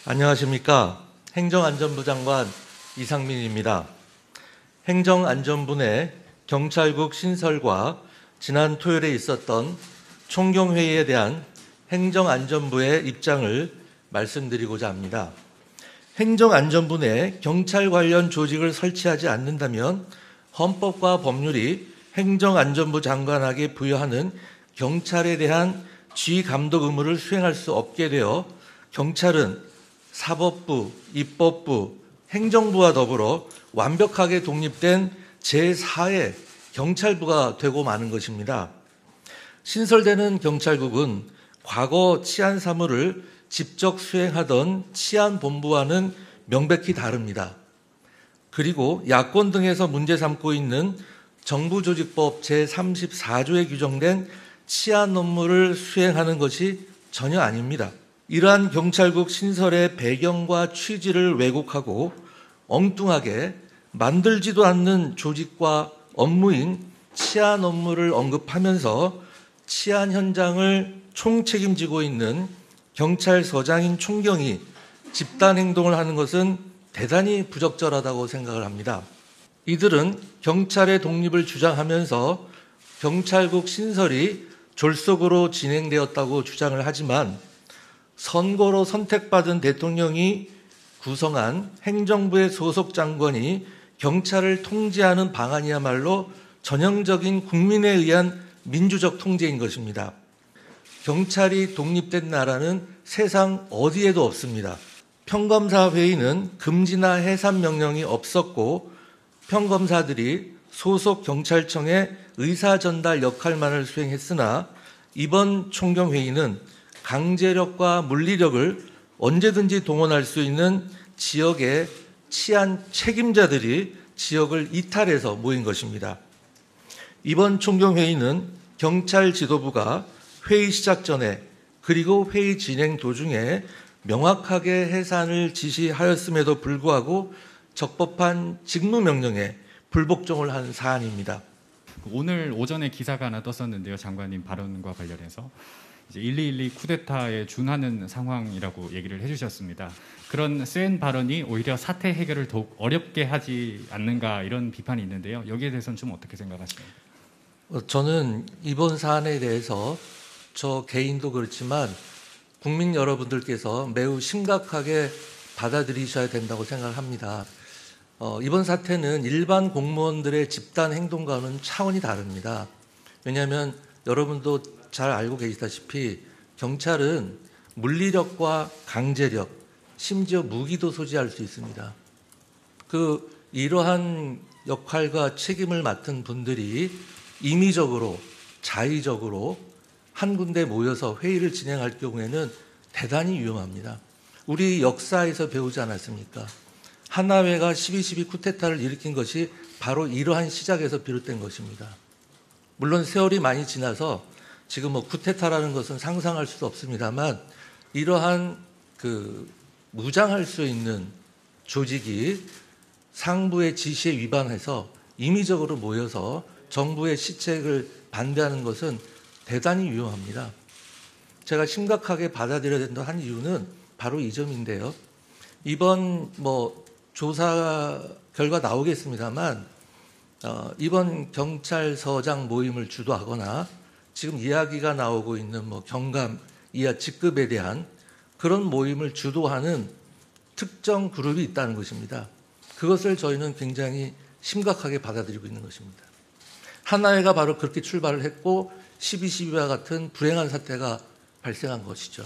안녕하십니까. 행정안전부 장관 이상민입니다. 행정안전부 내 경찰국 신설과 지난 토요일에 있었던 총경회의에 대한 행정안전부의 입장을 말씀드리고자 합니다. 행정안전부 내 경찰 관련 조직을 설치하지 않는다면 헌법과 법률이 행정안전부 장관에게 부여하는 경찰에 대한 지휘감독 의무를 수행할 수 없게 되어 경찰은 사법부, 입법부, 행정부와 더불어 완벽하게 독립된 제4의 경찰부가 되고 마는 것입니다. 신설되는 경찰국은 과거 치안 사무를 직접 수행하던 치안본부와는 명백히 다릅니다. 그리고 야권 등에서 문제 삼고 있는 정부조직법 제34조에 규정된 치안 업무를 수행하는 것이 전혀 아닙니다. 이러한 경찰국 신설의 배경과 취지를 왜곡하고 엉뚱하게 만들지도 않는 조직과 업무인 치안 업무를 언급하면서 치안 현장을 총책임지고 있는 경찰서장인 총경이 집단 행동을 하는 것은 대단히 부적절하다고 생각을 합니다. 이들은 경찰의 독립을 주장하면서 경찰국 신설이 졸속으로 진행되었다고 주장을 하지만 선거로 선택받은 대통령이 구성한 행정부의 소속 장관이 경찰을 통제하는 방안이야말로 전형적인 국민에 의한 민주적 통제인 것입니다. 경찰이 독립된 나라는 세상 어디에도 없습니다. 평검사 회의는 금지나 해산 명령이 없었고 평검사들이 소속 경찰청의 의사 전달 역할만을 수행했으나 이번 총경회의는 강제력과 물리력을 언제든지 동원할 수 있는 지역의 치안 책임자들이 지역을 이탈해서 모인 것입니다. 이번 총경회의는 경찰 지도부가 회의 시작 전에 그리고 회의 진행 도중에 명확하게 해산을 지시하였음에도 불구하고 적법한 직무명령에 불복종을 한 사안입니다. 오늘 오전에 기사가 하나 떴었는데요. 장관님 발언과 관련해서 이제 1212 쿠데타에 준하는 상황이라고 얘기를 해주셨습니다. 그런 센 발언이 오히려 사태 해결을 더욱 어렵게 하지 않는가 이런 비판이 있는데요. 여기에 대해서는 좀 어떻게 생각하십니까? 저는 이번 사안에 대해서 저 개인도 그렇지만 국민 여러분들께서 매우 심각하게 받아들이셔야 된다고 생각을 합니다. 이번 사태는 일반 공무원들의 집단 행동과는 차원이 다릅니다. 왜냐하면 여러분도 잘 알고 계시다시피 경찰은 물리력과 강제력, 심지어 무기도 소지할 수 있습니다. 이러한 역할과 책임을 맡은 분들이 임의적으로, 자의적으로 한 군데 모여서 회의를 진행할 경우에는 대단히 위험합니다. 우리 역사에서 배우지 않았습니까? 하나회가 12.12 쿠데타를 일으킨 것이 바로 이러한 시작에서 비롯된 것입니다. 물론 세월이 많이 지나서 지금 쿠데타라는 것은 상상할 수도 없습니다만 이러한 무장할 수 있는 조직이 상부의 지시에 위반해서 임의적으로 모여서 정부의 시책을 반대하는 것은 대단히 위험합니다. 제가 심각하게 받아들여야 된다 한 이유는 바로 이 점인데요. 이번 조사 결과 나오겠습니다만 이번 경찰서장 모임을 주도하거나 지금 이야기가 나오고 있는 경감 이하 직급에 대한 그런 모임을 주도하는 특정 그룹이 있다는 것입니다. 그것을 저희는 굉장히 심각하게 받아들이고 있는 것입니다. 하나회가 바로 그렇게 출발을 했고 12.12와 같은 불행한 사태가 발생한 것이죠.